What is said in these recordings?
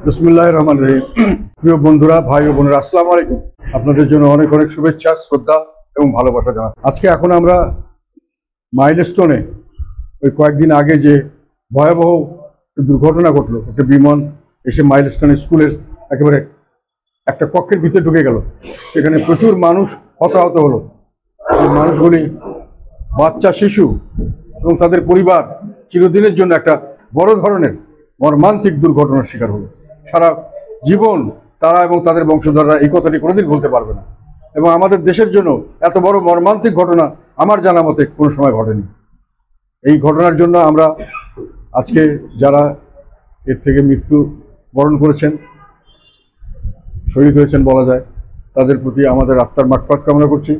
বিসমিল্লাহির রহমানির রহিম। প্রিয় বন্ধুরা, ভাই ও বোনেরা, আসসালামু আলাইকুম। আপনাদের জন্য অনেক অনেক শুভেচ্ছা, শ্রদ্ধা এবং ভালোবাসা জানাচ্ছি। আজকে এখন আমরা মাইলস্টোনে ওই কয়েকদিন আগে যে ভয়াবহ দুর্ঘটনা ঘটলো, একটা বিমান এসে মাইলস্টোন স্কুলের একেবারে একটা কক্ষের ভিতরে ঢুকে গেল, সেখানে প্রচুর মানুষ হতাহত হলো। এই মানুষগুলি বাচ্চা, শিশু এবং তাদের পরিবার চিরদিনের জন্য একটা বড় ধরনের মর্মান্তিক দুর্ঘটনার শিকার হলো। সারা জীবন তারা এবং তাদের বংশধররা এই কথাটি কোনোদিন ভুলতে পারবে না। এবং আমাদের দেশের জন্য এত বড় মর্মান্তিক ঘটনা আমার জানা মতে কোনো সময় ঘটেনি। এই ঘটনার জন্য আমরা আজকে যারা এর থেকে মৃত্যু বরণ করেছেন, শহীদ হয়েছেন বলা যায়, তাদের প্রতি আমাদের আত্মার মাগফিরাত কামনা করছি।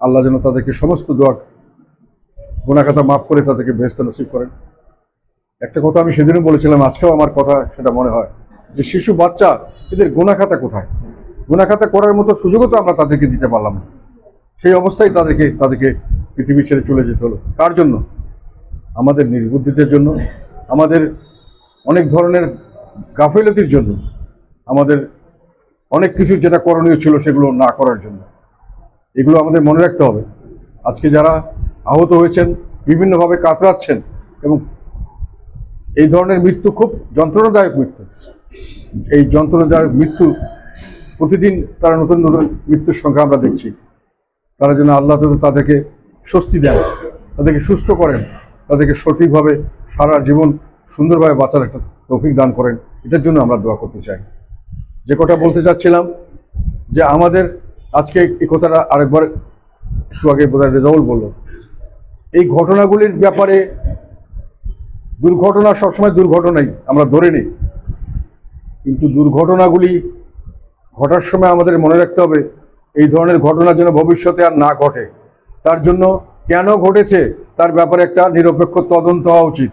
আল্লাহ যেন তাদেরকে সমস্ত দোয়া গুনাহ খাতা মাফ করে তাদেরকে বেহেশত নসিব করেন। একটা কথা আমি সেদিনও বলেছিলাম, আজকেও আমার কথা সেটা মনে হয় যে শিশু বাচ্চা, এদের গুনাহ খাতা কোথায়? গুনাহ খাতা করার মতো সুযোগও তো আমরা তাদেরকে দিতে পারলাম না। সেই অবস্থায় তাদেরকে পৃথিবী ছেড়ে চলে যেতে হলো। কার জন্য? আমাদের নির্বুদ্ধিতার জন্য, আমাদের অনেক ধরনের গাফিলতির জন্য, আমাদের অনেক কিছু যেটা করণীয় ছিল সেগুলো না করার জন্য। এগুলো আমাদের মনে রাখতে হবে। আজকে যারা আহত হয়েছেন, বিভিন্নভাবে কাতরাচ্ছেন, এবং এই ধরনের মৃত্যু খুব যন্ত্রণাদায়ক মৃত্যু। এই যন্ত্রণাদায়ক মৃত্যু প্রতিদিন তারা নতুন নতুন মৃত্যুর সংখ্যা আমরা দেখছি। তারা যেন আল্লাহ তাদেরকে স্বস্তি দেন, তাদেরকে সুস্থ করেন, তাদেরকে সঠিকভাবে সারা জীবন সুন্দরভাবে বাঁচার একটা তৌফিক দান করেন। এটার জন্য আমরা দোয়া করতে চাই। যে কথা বলতে চাচ্ছিলাম, যে আমাদের আজকে এই কথাটা আরেকবার একটু আগে বোধহয় রেজাউল বলল, এই ঘটনাগুলির ব্যাপারে দুর্ঘটনা সবসময় দুর্ঘটনাই আমরা ধরে নিই, কিন্তু দুর্ঘটনাগুলি ঘটার সময় আমাদের মনে রাখতে হবে এই ধরনের ঘটনা যেন ভবিষ্যতে আর না ঘটে। তার জন্য কেন ঘটেছে তার ব্যাপারে একটা নিরপেক্ষ তদন্ত হওয়া উচিত,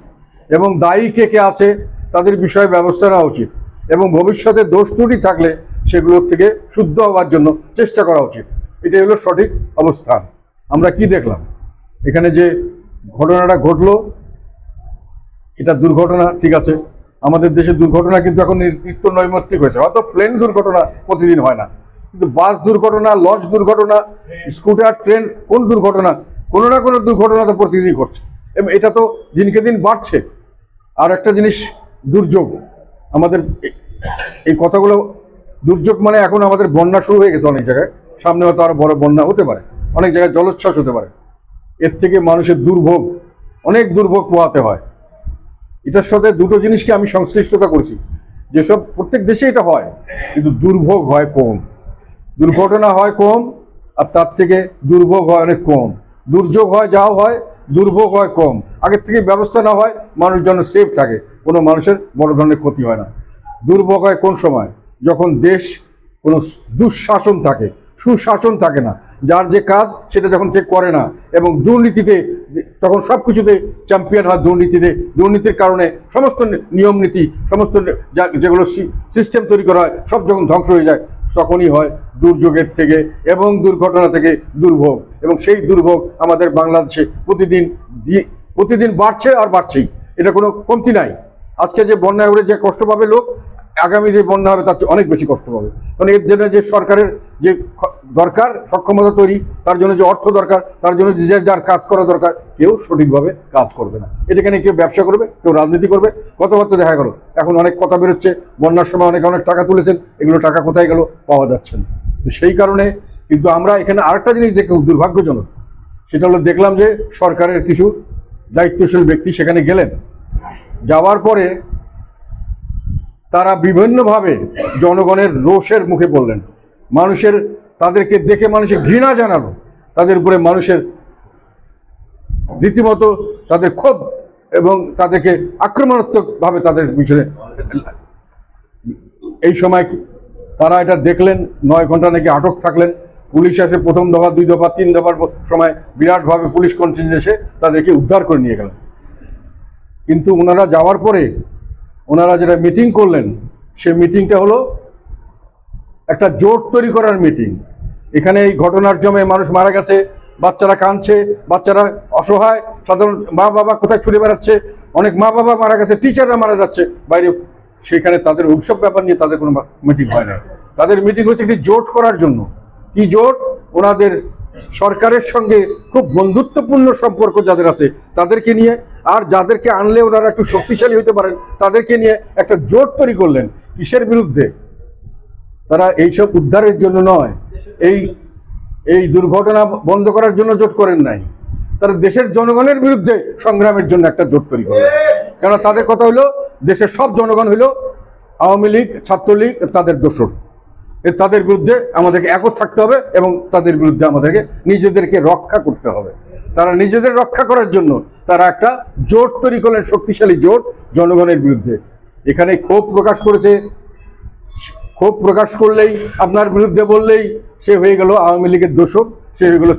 এবং দায়ী কে কে আছে তাদের বিষয়ে ব্যবস্থা নেওয়া উচিত, এবং ভবিষ্যতে দোষ ত্রুটি থাকলে সেগুলোর থেকে শুদ্ধ হওয়ার জন্য চেষ্টা করা উচিত। এটাই হলো সঠিক অবস্থান। আমরা কি দেখলাম এখানে, যে ঘটনাটা ঘটলো, এটা দুর্ঘটনা, ঠিক আছে। আমাদের দেশে দুর্ঘটনা কিন্তু এখন নিত্য নৈমিত্তিক হয়েছে। হয়তো প্লেন দুর্ঘটনা প্রতিদিন হয় না, কিন্তু বাস দুর্ঘটনা, লঞ্চ দুর্ঘটনা, স্কুটার, ট্রেন, কোন দুর্ঘটনা, কোনো না কোনো দুর্ঘটনা তো প্রতিদিন ঘটছে, এবং এটা তো দিনকে দিন বাড়ছে। আর একটা জিনিস, দুর্যোগ। আমাদের এই কথাগুলো, দুর্যোগ মানে এখন আমাদের বন্যা শুরু হয়ে গেছে অনেক জায়গায়, সামনে হয়তো আরো বড় বন্যা হতে পারে, অনেক জায়গায় জলোচ্ছ্বাস হতে পারে। এর থেকে মানুষের দুর্ভোগ, অনেক দুর্ভোগ পোহাতে হয়। এটার সাথে দুটো জিনিসকে আমি সংশ্লিষ্টতা করছি। যেসব প্রত্যেক দেশে এটা হয়, কিন্তু দুর্ভোগ হয় কম, দুর্ঘটনা হয় কম, আর তার থেকে দুর্ভোগ হয় অনেক কম। দুর্যোগ হয়, যাও হয়, দুর্ভোগ হয় কম। আগের থেকে ব্যবস্থা না হয়, মানুষ যেন সেফ থাকে, কোনো মানুষের বড় ধরনের ক্ষতি হয় না। দুর্ভোগ হয় কোন সময়? যখন দেশ কোনো দুঃশাসন থাকে, সুশাসন থাকে না, যার যে কাজ সেটা যখন সে করে না, এবং দুর্নীতিতে, তখন সব কিছুতে চ্যাম্পিয়ন হয় দুর্নীতিতে। দুর্নীতির কারণে সমস্ত নিয়ম নীতি, সমস্ত যেগুলো সিস্টেম তৈরি করা হয়, সব যখন ধ্বংস হয়ে যায়, তখনই হয় দুর্যোগের থেকে এবং দুর্ঘটনা থেকে দুর্ভোগ। এবং সেই দুর্ভোগ আমাদের বাংলাদেশে প্রতিদিন বাড়ছে আর বাড়ছেই, এটা কোনো কমতি নাই। আজকে যে বন্যা হলে যে কষ্ট পাবে লোক, আগামী যে বন্যা হবে তার চেয়ে অনেক বেশি কষ্ট পাবে। কারণ এর জন্য যে সরকারের যে দরকার, সক্ষমতা তৈরি, তার জন্য যে অর্থ দরকার, তার জন্য যে যার কাজ করা দরকার, কেউ সঠিকভাবে কাজ করবে না। এটাখানে কেউ ব্যবসা করবে, কেউ রাজনীতি করবে। কথাবার্তা দেখা গেল, এখন অনেক কথা বেরোচ্ছে, বন্যার সময় অনেক টাকা তুলেছেন, এগুলো টাকা কোথায় গেল পাওয়া যাচ্ছে না। তো সেই কারণে কিন্তু আমরা এখানে আরেকটা জিনিস দেখে দুর্ভাগ্যজনক, সেটা হলো দেখলাম যে সরকারের কিছু দায়িত্বশীল ব্যক্তি সেখানে গেলেন, যাওয়ার পরে তারা বিভিন্নভাবে জনগণের রোষের মুখে পড়লেন। তাদেরকে দেখে মানুষের ঘৃণা জানালো, তাদের উপরে মানুষের রীতিমতো তাদের ক্ষোভ, এবং তাদেরকে আক্রমণাত্মকভাবে তাদের পিছনে। এই সময় তারা এটা দেখলেন, 9 ঘন্টা নাকি আটক থাকলেন। পুলিশ এসে প্রথম দফা, 2 দফা, 3 দফার সময় বিরাটভাবে পুলিশ কন্টিনজেন্ট এসে তাদেরকে উদ্ধার করে নিয়ে গেলেন। কিন্তু ওনারা যাওয়ার পরে ওনারা যেটা মিটিং করলেন, সেই মিটিংটা হলো একটা জোট তৈরি করার মিটিং। এখানে এই ঘটনার জমে মানুষ মারা গেছে, বাচ্চারা কাঁদছে, বাচ্চারা অসহায়, সাধারণ মা বাবা কোথায় ছুটে বেড়াচ্ছে, অনেক মা বাবা মারা গেছে, টিচাররা মারা যাচ্ছে বাইরে সেখানে তাদের ওইসব ব্যাপার নিয়ে তাদের কোনো মিটিং হয় না। তাদের মিটিং হচ্ছে একটি জোট করার জন্য। কি জোট? ওনাদের সরকারের সঙ্গে খুব বন্ধুত্বপূর্ণ সম্পর্ক যাদের আছে তাদেরকে নিয়ে, আর যাদেরকে আনলে ওনারা একটু শক্তিশালী হতে পারেন তাদেরকে নিয়ে একটা জোট তৈরি করলেন। কিসের বিরুদ্ধে? তারা এইসব উদ্ধারের জন্য নয়, এই দুর্ঘটনা বন্ধ করার জন্য জোট করেন নাই, তারা দেশের জনগণের বিরুদ্ধে সংগ্রামের জন্য একটা জোট তৈরি করলেন। কেন? তাদের কথা হলো দেশের সব জনগণ হলো আওয়ামী লীগ, ছাত্রলীগ তাদের দোসর। তাদের বিরুদ্ধে আমাদেরকে একত্র থাকতে হবে এবং তাদের বিরুদ্ধে আমাদেরকে নিজেদেরকে রক্ষা করতে হবে। তারা নিজেদের রক্ষা করার জন্য তারা একটা জোট তৈরি করলেন, শক্তিশালী জোট জনগণের বিরুদ্ধে। এখানে ক্ষোভ প্রকাশ করেছে। ক্ষোভ প্রকাশ করলেই, আপনার বিরুদ্ধে বললেই সে হয়ে গেল আওয়ামী লীগের দোসর, সে হয়ে গেল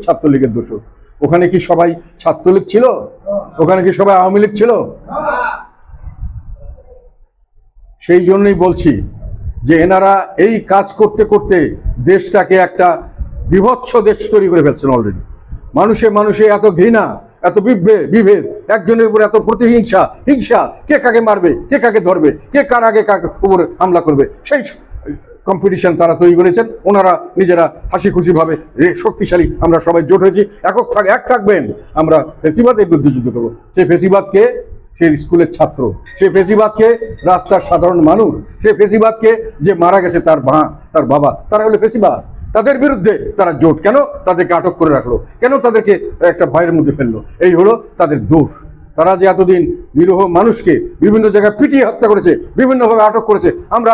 ছাত্রলীগের দোসর। ওখানে কি সবাই ছাত্রলীগ ছিল? ওখানে কি সবাই আওয়ামী লীগ ছিল? সেই জন্যই বলছি যে এনারা এই কাজ করতে করতে দেশটাকে একটা বিভৎস দেশ তৈরি করে ফেলছেন অলরেডি। মানুষে এত ঘৃণা, এত বিভেদ, একজনের উপর এত প্রতিহিংসা, হিংসা, কে কাকে মারবে, কে কাকে ধরবে, কে কার আগে কার উপর হামলা করবে, সেই কম্পিটিশন তারা তৈরি করেছেন। ওনারা নিজেরা হাসি খুশি ভাবে শক্তিশালী, আমরা সবাই জোট হয়েছি, এক থাকবেন, আমরা ফেসিবাদের বিরুদ্ধে যুদ্ধ করবো। সেই ফেসিবাদকে, সেই স্কুলের ছাত্র, সেই ফেসিবাদকে রাস্তার সাধারণ মানুষ, সেই ফেসিবাদকে যে মারা গেছে তার মা, তার বাবা, তারা হলো ফেসিবাদ। তাদের বিরুদ্ধে তারা জোট। কেন? তাদেরকে আটক করে রাখলো, কেন তাদেরকে একটা ভয়ের মধ্যে ফেললো? এই হলো তাদের দোষ। তারা যে এতদিন নিরীহ মানুষকে বিভিন্ন জায়গায় পিটিয়ে হত্যা করেছে, বিভিন্নভাবে আটক করেছে। আমরা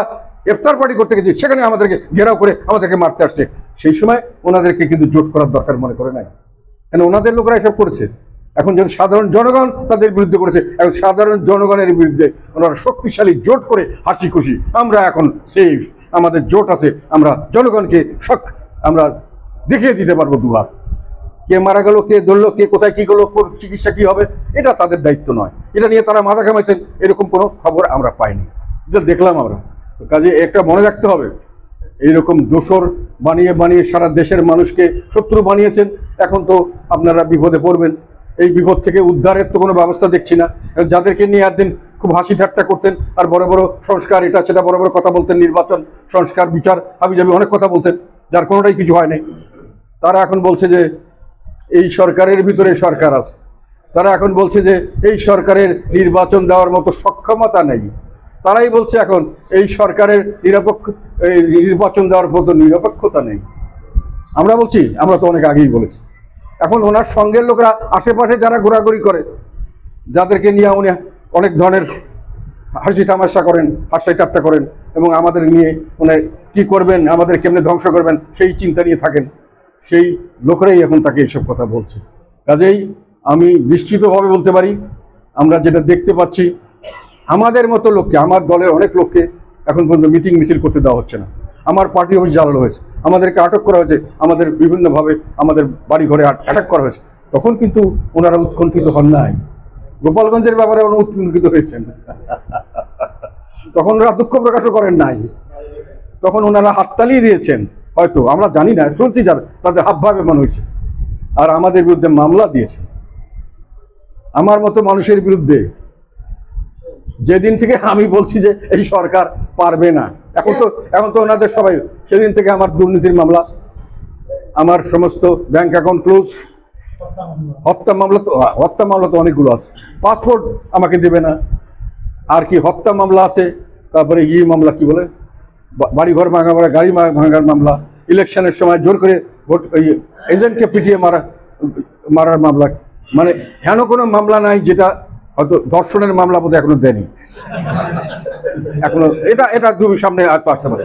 ইফতার পার্টি করতে গেছি, সেখানে আমাদেরকে ঘেরাও করে আমাদেরকে মারতে আসছে। সেই সময় ওনাদেরকে কিন্তু জোট করার দরকার মনে করে নাই, কেন ওনাদের লোকরা এসব করেছে। এখন যদি সাধারণ জনগণ তাদের বিরুদ্ধে করেছে, এখন সাধারণ জনগণের বিরুদ্ধে ওনারা শক্তিশালী জোট করে হাসি খুশি আমরা এখন সেফ, আমাদের জোট আছে, আমরা জনগণকে আমরা দেখিয়ে দিতে পারবো দুহাত। কে মারা গেল, কে ধরলো, কে কোথায় কি করলো, চিকিৎসা কি হবে, এটা তাদের দায়িত্ব নয়। এটা নিয়ে তারা মাথা ঘামাইছেন, এরকম কোনো খবর আমরা পাইনি, এটা দেখলাম আমরা। কাজে একটা মনে রাখতে হবে, এইরকম দোসর বানিয়ে সারা দেশের মানুষকে শত্রু বানিয়েছেন। এখন তো আপনারা বিপদে পড়বেন। এই বিপদ থেকে উদ্ধারের তো কোনো ব্যবস্থা দেখছি না। যাদেরকে নিয়ে একদিন খুব হাসি ঠাট্টা করতেন আর বড় বড় সংস্কার, এটা সেটা বড় বড় কথা বলতেন, নির্বাচন সংস্কার, বিচার, হাবিজাবি অনেক কথা বলতেন, যার কোনোটাই কিছু হয় নাই। তারা এখন বলছে যে এই সরকারের ভিতরে সরকার আছে। তারা এখন বলছে যে এই সরকারের নির্বাচন দেওয়ার মতো সক্ষমতা নেই। তারাই বলছে এখন এই সরকারের নির্বাচন দেওয়ার মতো নিরপেক্ষতা নেই। আমরা বলছি, আমরা তো অনেক আগেই বলেছি। এখন ওনার সঙ্গের লোকরা আশেপাশে যারা ঘোরাঘুরি করে, যাদেরকে নিয়ে উনি অনেক ধরনের হাসি তামাশা করেন, হাসি ঠাট্টা করেন এবং আমাদের নিয়ে উনি কি করবেন, আমাদের কেমনে ধ্বংস করবেন সেই চিন্তা নিয়ে থাকেন, সেই লোকরাই এখন তাকে এইসব কথা বলছে। কাজেই আমি নিশ্চিতভাবে বলতে পারি, আমরা যেটা দেখতে পাচ্ছি, আমাদের মতো লোককে, আমার দলের অনেক লোককে এখন পর্যন্ত মিটিং মিছিল করতে দেওয়া হচ্ছে না। আমার পার্টি অফিস জ্বালানো হয়েছে, আমাদেরকে আটক করা হয়েছে, আমাদের বিভিন্নভাবে আমাদের বাড়ি ঘরে অ্যাটাক করা হয়েছে। তখন কিন্তু ওনারা উৎকণ্ঠিত হন নাই। গোপালগঞ্জের ব্যাপারে ওনারা উৎকণ্ঠিত হয়েছেন, তখন ওরা দুঃখ প্রকাশও করেন নাই। তখন ওনারা হাততালি দিয়েছেন, হয়তো আমরা জানি না, শুনছি যারা তাদের হাবভাবে মনে হয়েছে। আর আমাদের বিরুদ্ধে মামলা দিয়েছে, আমার মতো মানুষের বিরুদ্ধে। যেদিন থেকে আমি বলছি যে এই সরকার পারবে না, এখন তো ওনাদের সবাই, সেদিন থেকে আমার দুর্নীতির মামলা, আমার সমস্ত ব্যাংক অ্যাকাউন্ট ক্লোজ, হত্যা মামলা তো অনেকগুলো আছে। পাসপোর্ট আমাকে দেবে না, আর কি হত্যা মামলা আছে, তারপরে মামলা কি বলে, বাড়িঘর ভাঙা, গাড়ি ভাঙার মামলা, ইলেকশনের সময় জোর করে ভোট এজেন্টকে পিটিয়ে মারার মামলা। মানে হেন কোনো মামলা নাই যেটা, হয়তো ধর্ষণের মামলা বোধহয় এখনো দেয়নি, এখনো এটা তুমি সামনে আসতে পারে।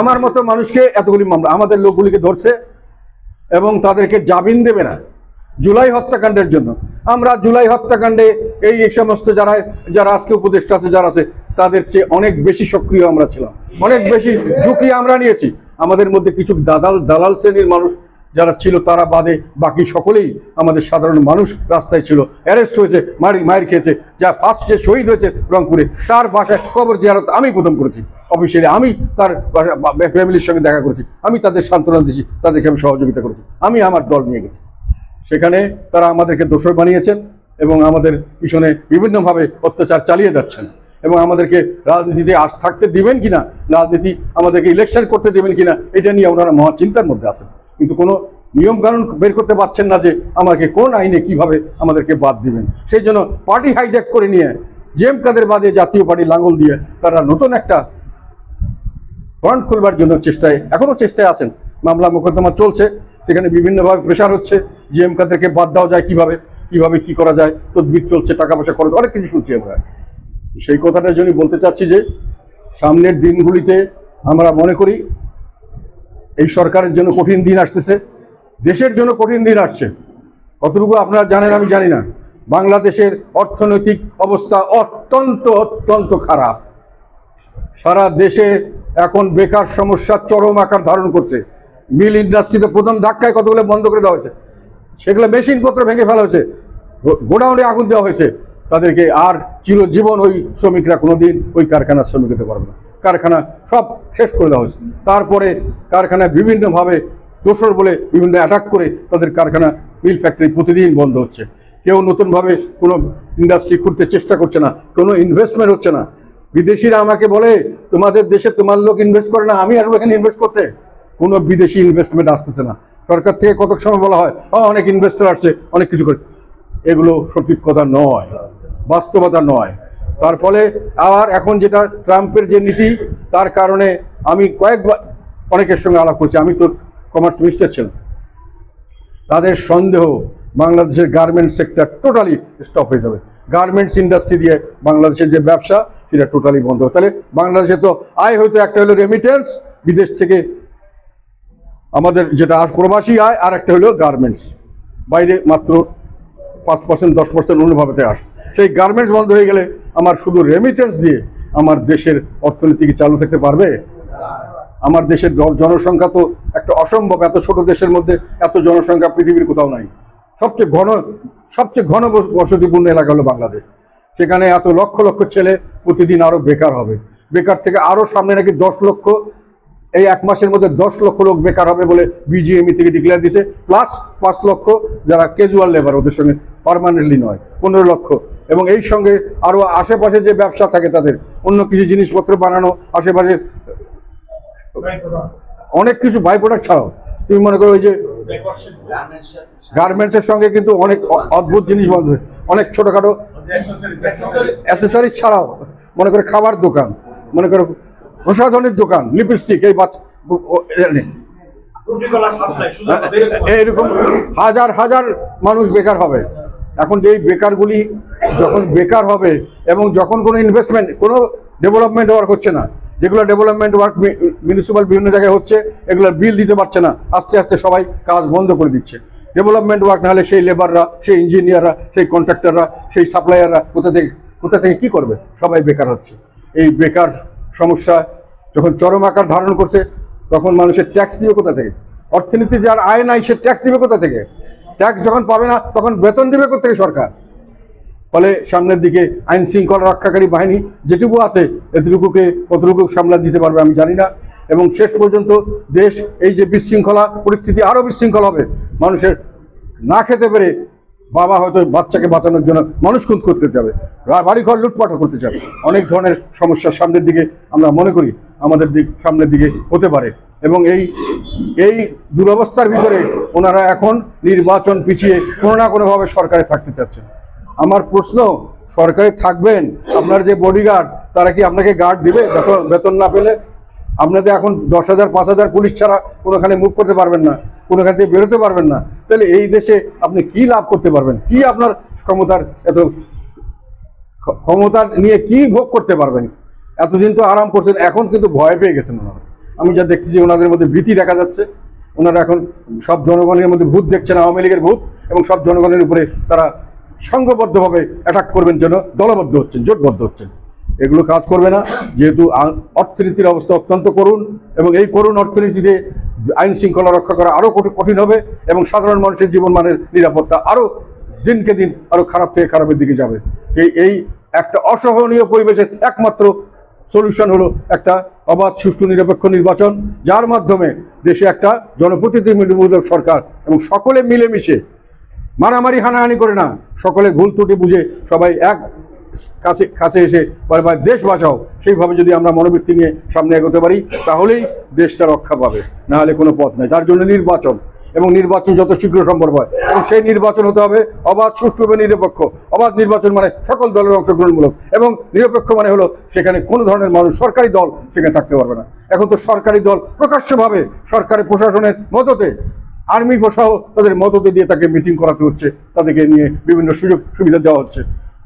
আমার মতো মানুষকে এতগুলি মামলা, আমাদের লোকগুলিকে ধরছে এবং তাদেরকে জামিন দেবে না জুলাই হত্যাকাণ্ডের জন্য। আমরা জুলাই হত্যাকাণ্ডে এই সমস্ত যারা আজকে উপদেষ্টা আছে, যারা আছে, তাদের চেয়ে অনেক বেশি সক্রিয় আমরা ছিলাম, অনেক বেশি ঝুঁকি আমরা নিয়েছি। আমাদের মধ্যে কিছু দালাল শ্রেণীর মানুষ যারা ছিল, তারা বাদে বাকি সকলেই আমাদের সাধারণ মানুষ রাস্তায় ছিল, অ্যারেস্ট হয়েছে, মায়ের খেয়েছে। যা ফার্স্ট যে শহীদ হয়েছে রংপুরে, তার বাসায় কবর জিয়ারত আমি প্রথম করেছি অফিসিয়ালি, আমি তার ফ্যামিলির সঙ্গে দেখা করেছি, আমি তাদের সান্ত্বনা দিয়েছি, তাদেরকে আমি সহযোগিতা করেছি, আমি আমার দল নিয়ে গেছি। সেখানে তারা আমাদেরকে দোষর বানিয়েছেন এবং আমাদের পিছনে বিভিন্নভাবে অত্যাচার চালিয়ে যাচ্ছেন। এবং আমাদেরকে রাজনীতিতে থাকতে দিবেন কিনা, রাজনীতি আমাদেরকে ইলেকশন করতে দেবেন কিনা, এটা নিয়ে ওনারা মহা চিন্তার মধ্যে আছেন। কিন্তু কোনো নিয়ম কানুন বের করতে পারছেন না যে আমাকে কোন আইনে কিভাবে আমাদেরকে বাদ দিবেন। সেই জন্য পার্টি হাইজ্যাক করে নিয়ে জেম কাদের বাদে জাতীয় পার্টি লাঙ্গল দিয়ে তারা নতুন একটা ফ্রন্ট খুলবার জন্য এখনো চেষ্টায় আছেন। মামলা মোকদ্দমা চলছে, সেখানে বিভিন্নভাবে প্রেশার হচ্ছে, জিএম কাদেরকে বাদ দেওয়া যায় কিভাবে কি করা যায়, তদবির চলছে, টাকা পয়সা খরচ, অনেক কিছু শুনছি আমরা। সেই কথাটার জন্য বলতে চাচ্ছি যে সামনের দিনগুলিতে আমরা মনে করি এই সরকারের জন্য কঠিন দিন আসতেছে, দেশের জন্য কঠিন দিন আসছে। কতটুকু আপনারা জানেন আমি জানি না, বাংলাদেশের অর্থনৈতিক অবস্থা অত্যন্ত খারাপ। সারা দেশে এখন বেকার সমস্যা চরম আকার ধারণ করছে। মিল ইন্ডাস্ট্রিতে প্রথম ধাক্কায় কতগুলো বন্ধ করে দেওয়া হয়েছে, সেগুলো মেশিনপত্র ভেঙে ফেলা হয়েছে, গোডাউনে আগুন দেওয়া হয়েছে। তাদেরকে আর চিরজীবন ওই শ্রমিকরা কোনোদিন ওই কারখানার শ্রমিক হতে পারবে না, কারখানা সব শেষ করে দেওয়া হয়েছে। তারপরে কারখানায় বিভিন্নভাবে দোষর বলে বিভিন্ন অ্যাটাক করে তাদের কারখানা, মিল ফ্যাক্টরি প্রতিদিন বন্ধ হচ্ছে। কেউ নতুনভাবে কোনো ইন্ডাস্ট্রি খুলতে চেষ্টা করছে না, কোনো ইনভেস্টমেন্ট হচ্ছে না। বিদেশিরা আমাকে বলে তোমাদের দেশে তোমার লোক ইনভেস্ট করে না, আমি আসবো এখানে ইনভেস্ট করতে। কোনো বিদেশি ইনভেস্টমেন্ট আসতেছে না। সরকার থেকে কত সময় বলা হয় অনেক ইনভেস্টর আসছে, অনেক কিছু করে, এগুলো সঠিক কথা নয়, বাস্তবতা নয়। তার ফলে আবার এখন যেটা ট্রাম্পের যে নীতি, তার কারণে আমি কয়েকবার অনেকের সঙ্গে আলাপ করছি, আমি তো কমার্স মিনিস্টার ছিলাম, তাদের সন্দেহ বাংলাদেশের গার্মেন্টস সেক্টর টোটালি স্টপ হয়ে যাবে। গার্মেন্টস ইন্ডাস্ট্রি দিয়ে বাংলাদেশের যে ব্যবসা সেটা টোটালি বন্ধ হবে। তাহলে বাংলাদেশে তো আয় হয়তো একটা হলো রেমিটেন্স, বিদেশ থেকে আমাদের যেটা আর প্রবাসী আয়, আর একটা হলো গার্মেন্টস, বাইরে মাত্র 5% 10% অন্যভাবে আসে। সেই গার্মেন্টস বন্ধ হয়ে গেলে আমার শুধু রেমিটেন্স দিয়ে আমার দেশের অর্থনীতি কি চালু থাকতে পারবে? আমার দেশের জনসংখ্যা তো একটা অসম্ভব, এত ছোট দেশের মধ্যে এত জনসংখ্যা পৃথিবীর কোথাও নাই। সবচেয়ে ঘন বসতিপূর্ণ এলাকা হলো বাংলাদেশ। সেখানে এত লক্ষ লক্ষ ছেলে প্রতিদিন আরো বেকার হবে। বেকার থেকে আরো সামনে নাকি 10 লক্ষ, এই 1 মাসের মধ্যে 10 লক্ষ লোক বেকার হবে বলে বিজিএমই থেকে ডিক্লেয়ার দিয়েছে। প্লাস 5 লক্ষ যারা ক্যাজুয়াল লেবার, ওদের সঙ্গে পার্মানেন্টলি নয়, 15 লক্ষ। এবং এই সঙ্গে আরো আশেপাশে যে ব্যবসা থাকে তাদের, অন্য কিছু জিনিসপত্র বানানো, আশেপাশে অনেক কিছু বাই প্রোডাক্ট ছাড়াও, তুমি মনে করো ওই যে গার্মেন্টসের সঙ্গে কিন্তু অনেক অদ্ভুত জিনিস বন্ধ, অনেক ছোটখাটো অ্যাসেসরিজ ছাড়াও, মনে করে খাবার দোকান, মনে করো প্রসাধনের দোকান, লিপস্টিক, এই এইরকম হাজার হাজার মানুষ বেকার হবে। এখন যে বেকারগুলি যখন বেকার হবে এবং যখন কোনো ইনভেস্টমেন্ট, কোনো ডেভেলপমেন্ট ওয়ার্ক হচ্ছে না, যেগুলো ডেভেলপমেন্ট ওয়ার্ক মিউনিসিপ্যাল বিভিন্ন জায়গায় হচ্ছে, এগুলো বিল দিতে পারছে না, আস্তে আস্তে সবাই কাজ বন্ধ করে দিচ্ছে। ডেভেলপমেন্ট ওয়ার্ক না হলে সেই লেবাররা, সেই ইঞ্জিনিয়াররা, সেই কন্ট্রাক্টররা, সেই সাপ্লায়াররা কোথা থেকে কি করবে? সবাই বেকার হচ্ছে। এই বেকার সমস্যা যখন চরম আকার ধারণ করছে, তখন মানুষের ট্যাক্স দিবে কোথা থেকে? অর্থনীতি যার আয় নাই সে ট্যাক্স দিবে কোথা থেকে? ট্যাক্স যখন পাবে না তখন বেতন দিবে কোথা থেকে সরকার? ফলে সামনের দিকে আইন শৃঙ্খলা রক্ষাকারী বাহিনী যেটুকু আছে, এতটুকুকে কতটুকু সামলা দিতে পারবে আমি জানি না। এবং শেষ পর্যন্ত দেশ এই যে বিশৃঙ্খলা পরিস্থিতি, আরো বিশৃঙ্খলা হবে। মানুষের না খেতে পেরে বাবা হয়তো বাচ্চাকে বাঁচানোর জন্য মানুষ খুন করতে যাবে, বাড়িঘর লুটপাটও করতে যাবে। অনেক ধরনের সমস্যার সামনের দিকে আমরা মনে করি আমাদের সামনের দিকে হতে পারে। এবং এই দুরবস্থার ভিতরে ওনারা এখন নির্বাচন পিছিয়ে কোনো না কোনোভাবে সরকারে থাকতে চাচ্ছেন। আমার প্রশ্ন, সরকারে থাকবেন, আপনার যে বডিগার্ড তারা কি আপনাকে গার্ড দিবে বেতন না পেলে? আপনাদের এখন 10,000 5,000 পুলিশ ছাড়া কোনোখানে মুভ করতে পারবেন না, কোনোখান থেকে বেরোতে পারবেন না। তাহলে এই দেশে আপনি কি লাভ করতে পারবেন? কি আপনার ক্ষমতা নিয়ে কি ভোগ করতে পারবেন? এতদিন তো আরাম করছেন, এখন কিন্তু ভয় পেয়ে গেছেন ওনারা। আমি যা দেখছি ওনাদের মধ্যে ভীতি দেখা যাচ্ছে। ওনারা এখন সব জনগণের মধ্যে ভূত দেখছেন, আওয়ামী লীগের ভূত, এবং সব জনগণের উপরে তারা সংঘবদ্ধভাবে অ্যাটাক করবেন জন্য দলবদ্ধ হচ্ছেন, জোটবদ্ধ হচ্ছেন। এগুলো কাজ করবে না, যেহেতু অর্থনীতির অবস্থা অত্যন্ত করুণ, এবং এই করুণ অর্থনীতিতে আইন শৃঙ্খলা রক্ষা করা আরো কঠিন হবে, এবং সাধারণ মানুষের জীবনমানের নিরাপত্তা আরো দিনকে দিন আরো খারাপ থেকে খারাপের দিকে যাবে। এই একটা অসহনীয় পরিবেশের একমাত্র সলিউশন হলো একটা অবাধ, সুষ্ঠু, নিরপেক্ষ নির্বাচন, যার মাধ্যমে দেশে একটা জনপ্রতিনিধিমূলক সরকার, এবং সকলে মিলেমিশে মারামারি হানাহানি করে না, সকলে ভুল ত্রুটি বুঝে সবাই কাছে কাছে এসে বা দেশ বাঁচাও সেইভাবে যদি আমরা মনোবৃত্তি নিয়ে সামনে এগোতে পারি তাহলেই দেশটা রক্ষা পাবে, না হলে কোনো পথ নেই। তার জন্য নির্বাচন, এবং নির্বাচন যত শীঘ্র সম্ভব হয়, এবং সেই নির্বাচন হতে হবে অবাধ, সুষ্ঠু এবং নিরপেক্ষ। অবাধ নির্বাচন মানে সকল দলের অংশগ্রহণমূলক, এবং নিরপেক্ষ মানে হলো সেখানে কোনো ধরনের মানুষ, সরকারি দল সেখানে থাকতে পারবে না। এখন তো সরকারি দল প্রকাশ্যভাবে সরকারি প্রশাসনের মদতে, আর্মি সহ তাদের মদতে দিয়ে তাকে মিটিং করাতে হচ্ছে, তাদেরকে নিয়ে বিভিন্ন সুযোগ সুবিধা দেওয়া হচ্ছে।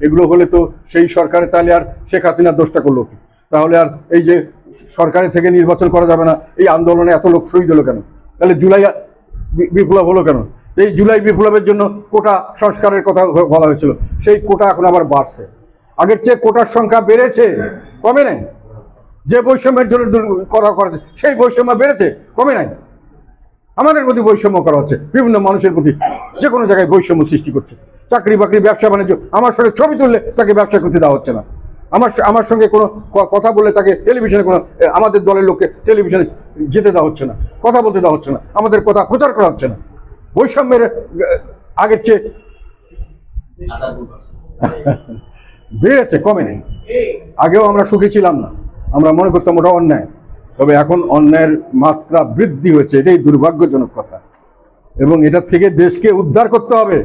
এগুলো হলে তো সেই সরকারের, তাহলে আর শেখ হাসিনার দোষটা করলো কি? তাহলে আর এই যে সরকারের থেকে নির্বাচন করা যাবে না, এই আন্দোলনে এত লোক শহীদ হলো কেন? তাহলে জুলাই বিপ্লব হলো কেন? এই জুলাই বিপ্লবের জন্য কোটা সংস্কারের কথা বলা হয়েছিল, সেই কোটা এখন আবার বাড়ছে। আগের চেয়ে কোটার সংখ্যা বেড়েছে, কমে নাই। যে বৈষম্যের জন্য করা করেছে সেই বৈষম্য বেড়েছে, কমে নাই। আমাদের প্রতি বৈষম্য করা হচ্ছে, বিভিন্ন মানুষের প্রতি যে কোনো জায়গায় বৈষম্য সৃষ্টি করছে। চাকরি বাকরি, ব্যবসা বাণিজ্য, আমার সঙ্গে ছবি তুললে তাকে ব্যবসা করতে দেওয়া হচ্ছে না। আমার সঙ্গে কোনো কথা বললে তাকে টেলিভিশনে, কোনো আমাদের দলের লোককে টেলিভিশনে যেতে দেওয়া হচ্ছে না, কথা বলতে দেওয়া হচ্ছে না, আমাদের কথা প্রচার করা হচ্ছে না। বৈষম্যের আগের চেয়ে বেড়েছে, কমে নেই। আগেও আমরা সুখী ছিলাম না, আমরা মনে করতাম ওটা অন্যায়, তবে এখন অন্যায়ের মাত্রা বৃদ্ধি হয়েছে, এটাই দুর্ভাগ্যজনক কথা। এবং এটার থেকে দেশকে উদ্ধার করতে হবে।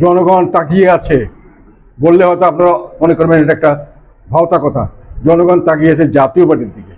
জনগণ তাকিয়ে আছে বললে হয়তো আপনারা মনে করবেন এটা একটা ভাওতা কথা। জনগণ তাকিয়ে আছে জাতীয় পার্টির দিকে।